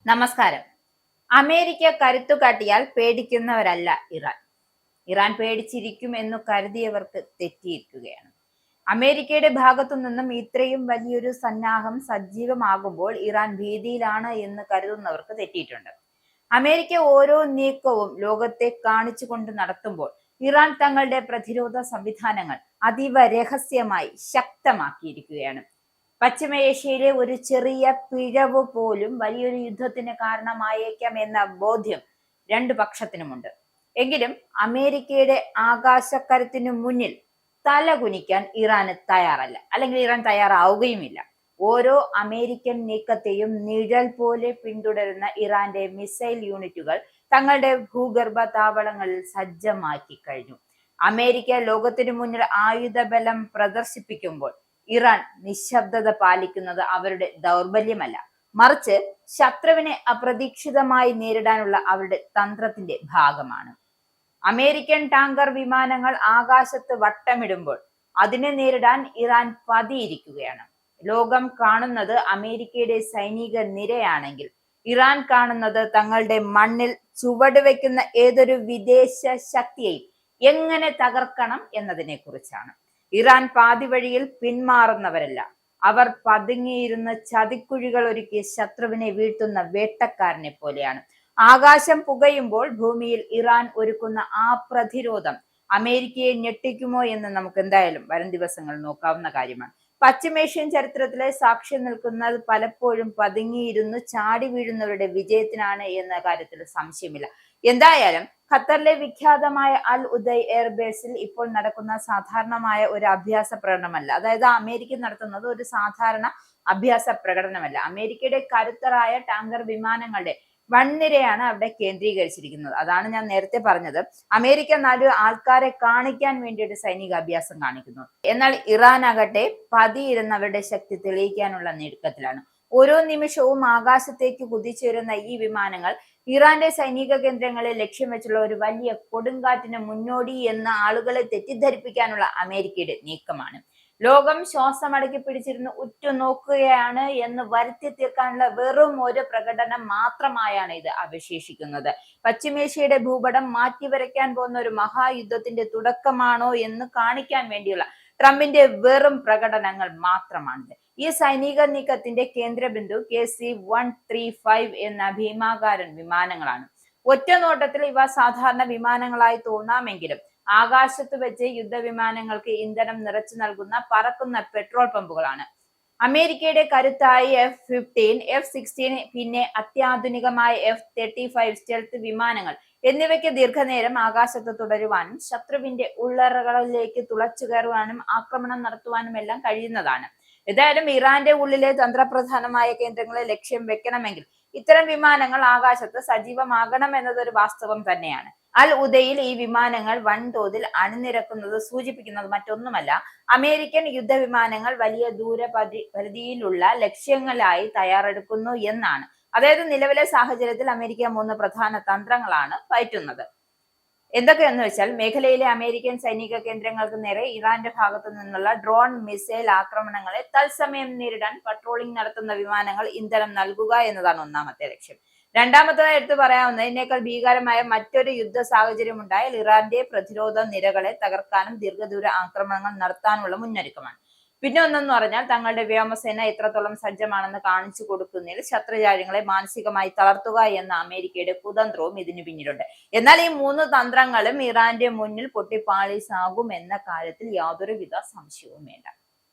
നമസ്കാരം. അമേരിക്ക കരുത്തുകാട്ടിയാൽ പേടിക്കുന്നവരല്ല ഇറാൻ. ഇറാൻ പേടിച്ചിരിക്കും എന്നു കരുതിയവർക്ക് തെറ്റിയിരിക്കുകയാണ്. അമേരിക്കയുടെ ഭാഗത്തു നിന്നും ഇത്രയും വലിയൊരു സന്നാഹം സജീവമാകുമ്പോൾ ഇറാൻ ഭീതിയിലാണ് എന്ന് കരുതുന്നവർക്ക് തെറ്റിയിട്ടുണ്ട്. അമേരിക്ക ഓരോ നീക്കവും ലോകത്തെ കാണിച്ചുകൊണ്ട് നടത്തുമ്പോൾ ഇറാൻ തങ്ങളുടെ പ്രതിരോധ സംവിധാനങ്ങൾ അതീവ രഹസ്യമായി ശക്തമാക്കിയിരിക്കുകയാണ്. പശ്ചിമേഷ്യയിലെ ഒരു ചെറിയ പിഴവ് പോലും വലിയൊരു യുദ്ധത്തിന് കാരണമായേക്കാം എന്ന ബോധ്യം രണ്ടു പക്ഷത്തിനുമുണ്ട്. എങ്കിലും അമേരിക്കയുടെ ആകാശക്കരുത്തിനു മുന്നിൽ തലകുനിക്കാൻ ഇറാന് തയ്യാറല്ല, അല്ലെങ്കിൽ ഇറാൻ തയ്യാറാവുകയുമില്ല. ഓരോ അമേരിക്കൻ നീക്കത്തെയും നിഴൽ പോലെ പിന്തുടരുന്ന ഇറാന്റെ മിസൈൽ യൂണിറ്റുകൾ തങ്ങളുടെ ഭൂഗർഭ താവളങ്ങളിൽ സജ്ജമാക്കി കഴിഞ്ഞു. അമേരിക്ക ലോകത്തിനു മുന്നിൽ ആയുധബലം പ്രദർശിപ്പിക്കുമ്പോൾ ഇറാൻ നിശബ്ദത പാലിക്കുന്നത് അവരുടെ ദൗർബല്യമല്ല, മറിച്ച് ശത്രുവിനെ അപ്രതീക്ഷിതമായി നേരിടാനുള്ള അവരുടെ തന്ത്രത്തിന്റെ ഭാഗമാണ്. അമേരിക്കൻ ടാങ്കർ വിമാനങ്ങൾ ആകാശത്ത് വട്ടമിടുമ്പോൾ അതിനെ നേരിടാൻ ഇറാൻ പതിയിരിക്കുകയാണ്. ലോകം കാണുന്നത് അമേരിക്കയുടെ സൈനിക നിരയാണെങ്കിൽ ഇറാൻ കാണുന്നത് തങ്ങളുടെ മണ്ണിൽ ചുവടുവെക്കുന്ന ഏതൊരു വിദേശ ശക്തിയെയും എങ്ങനെ തകർക്കണം എന്നതിനെ കുറിച്ചാണ്. ഇറാൻ പാതി വഴിയിൽ പിന്മാറുന്നവരല്ല, അവർ പതുങ്ങിയിരുന്ന് ചതിക്കുഴികൾ ഒരുക്കി ശത്രുവിനെ വീഴ്ത്തുന്ന വേട്ടക്കാരനെ പോലെയാണ്. ആകാശം പുകയുമ്പോൾ ഭൂമിയിൽ ഇറാൻ ഒരുക്കുന്ന ആ പ്രതിരോധം അമേരിക്കയെ ഞെട്ടിക്കുമോ എന്ന് നമുക്ക് എന്തായാലും വരും ദിവസങ്ങൾ നോക്കാവുന്ന കാര്യമാണ്. പശ്ചിമേഷ്യൻ ചരിത്രത്തിലെ സാക്ഷ്യം നിൽക്കുന്നത് പലപ്പോഴും പതുങ്ങിയിരുന്ന് ചാടി വീഴുന്നവരുടെ വിജയത്തിനാണ് എന്ന കാര്യത്തിൽ സംശയമില്ല. എന്തായാലും ഖത്തറിലെ വിഖ്യാതമായ അൽ ഉദയ് എയർബേസിൽ ഇപ്പോൾ നടക്കുന്ന സാധാരണമായ ഒരു അഭ്യാസ പ്രകടനമല്ല. അതായത് അമേരിക്ക നടത്തുന്നത് ഒരു സാധാരണ അഭ്യാസ പ്രകടനമല്ല. അമേരിക്കയുടെ കരുത്തറായ ടാങ്കർ വിമാനങ്ങളുടെ വൻനിരയാണ് അവിടെ കേന്ദ്രീകരിച്ചിരിക്കുന്നത്. അതാണ് ഞാൻ നേരത്തെ പറഞ്ഞത്. അമേരിക്ക 4 ആൾക്കാരെ കാണിക്കാൻ വേണ്ടി ഒരു സൈനിക അഭ്യാസം കാണിക്കുന്നു. എന്നാൽ ഇറാൻ ആകട്ടെ പതിയിരുന്നവരുടെ ശക്തി തെളിയിക്കാനുള്ള നീക്കത്തിലാണ്. ഓരോ നിമിഷവും ആകാശത്തേക്ക് കുതിച്ചുയരുന്ന ഈ വിമാനങ്ങൾ ഇറാന്റെ സൈനിക കേന്ദ്രങ്ങളെ ലക്ഷ്യം വെച്ചുള്ള ഒരു വലിയ കൊടുങ്കാറ്റിന് മുന്നോടി എന്ന ആളുകളെ തെറ്റിദ്ധരിപ്പിക്കാനുള്ള അമേരിക്കയുടെ നീക്കമാണ്. ലോകം ശ്വാസമടക്കി പിടിച്ചിരുന്ന് ഉറ്റുനോക്കുകയാണ് എന്ന് വരുത്തി തീർക്കാനുള്ള വെറും ഒരു പ്രകടനം മാത്രമായാണ് ഇത് അവശേഷിക്കുന്നത്. പശ്ചിമേഷ്യയുടെ ഭൂപടം മാറ്റിവരയ്ക്കാൻ പോകുന്ന ഒരു മഹായുദ്ധത്തിന്റെ തുടക്കമാണോ എന്ന് കാണിക്കാൻ വേണ്ടിയുള്ള ട്രംപിന്റെ വെറും പ്രകടനങ്ങൾ മാത്രമാണിത്. ഈ സൈനിക നീക്കത്തിന്റെ കേന്ദ്രബിന്ദു KC-135 എന്ന ഭീമാകാരൻ വിമാനങ്ങളാണ്. ഒറ്റ നോട്ടത്തിൽ ഇവ സാധാരണ വിമാനങ്ങളായി തോന്നാമെങ്കിലും ആകാശത്ത് വെച്ച് യുദ്ധവിമാനങ്ങൾക്ക് ഇന്ധനം നിറച്ചു നൽകുന്ന പറക്കുന്ന പെട്രോൾ പമ്പുകളാണ്. അമേരിക്കയുടെ കരുത്തായ F-15, F-16, പിന്നെ അത്യാധുനികമായ F-35 സ്റ്റെൽത്ത് വിമാനങ്ങൾ എന്നിവയ്ക്ക് ദീർഘനേരം ആകാശത്ത് തുടരുവാനും ശത്രുവിന്റെ ഉള്ളറകളിലേക്ക് തുളച്ചു കയറുവാനും ആക്രമണം നടത്തുവാനും എല്ലാം കഴിയുന്നതാണ്. ഏതായാലും ഇറാന്റെ ഉള്ളിലെ തന്ത്രപ്രധാനമായ കേന്ദ്രങ്ങളെ ലക്ഷ്യം വെക്കണമെങ്കിൽ ഇത്തരം വിമാനങ്ങൾ ആകാശത്ത് സജീവമാകണം എന്നതൊരു വാസ്തവം തന്നെയാണ്. അൽ ഉദയിൽ ഈ വിമാനങ്ങൾ വൻതോതിൽ അണിനിരക്കുന്നത് സൂചിപ്പിക്കുന്നത് മറ്റൊന്നുമല്ല, അമേരിക്കൻ യുദ്ധവിമാനങ്ങൾ വലിയ ദൂരപരിധിയിലുള്ള ലക്ഷ്യങ്ങളായി തയ്യാറെടുക്കുന്നു എന്നാണ്. അതായത് നിലവിലെ സാഹചര്യത്തിൽ അമേരിക്ക 3 പ്രധാന തന്ത്രങ്ങളാണ് പയറ്റുന്നത്. എന്തൊക്കെയെന്ന് വെച്ചാൽ, മേഖലയിലെ അമേരിക്കൻ സൈനിക കേന്ദ്രങ്ങൾക്ക് നേരെ ഇറാന്റെ ഭാഗത്തു നിന്നുള്ള ഡ്രോൺ മിസൈൽ ആക്രമണങ്ങളെ തത്സമയം നേരിടാൻ പട്രോളിംഗ് നടത്തുന്ന വിമാനങ്ങൾ ഇന്ധനം നൽകുക എന്നതാണ് ഒന്നാമത്തെ ലക്ഷ്യം. രണ്ടാമത്തേതായി എടുത്തു പറയാവുന്നതിനേക്കാൾ ഭീകരമായ മറ്റൊരു യുദ്ധ സാഹചര്യം ഉണ്ടായാൽ ഇറാന്റെ പ്രതിരോധ നിരകളെ തകർക്കാനും ദീർഘദൂര ആക്രമണങ്ങൾ നടത്താനുള്ള മുന്നൊരുക്കമാണ്. പിന്നെ ഒന്നെന്ന് പറഞ്ഞാൽ തങ്ങളുടെ വ്യോമസേന എത്രത്തോളം സജ്ജമാണെന്ന് കാണിച്ചു കൊടുക്കുന്നതിൽ ശത്രുരാജ്യങ്ങളെ മാനസികമായി തളർത്തുക എന്ന അമേരിക്കയുടെ കുതന്ത്രവും ഇതിനു പിന്നിലുണ്ട്. എന്നാൽ ഈ 3 തന്ത്രങ്ങളും ഇറാന്റെ മുന്നിൽ പൊട്ടിപ്പാളീസാകും എന്ന കാര്യത്തിൽ യാതൊരുവിധ സംശയവും വേണ്ട.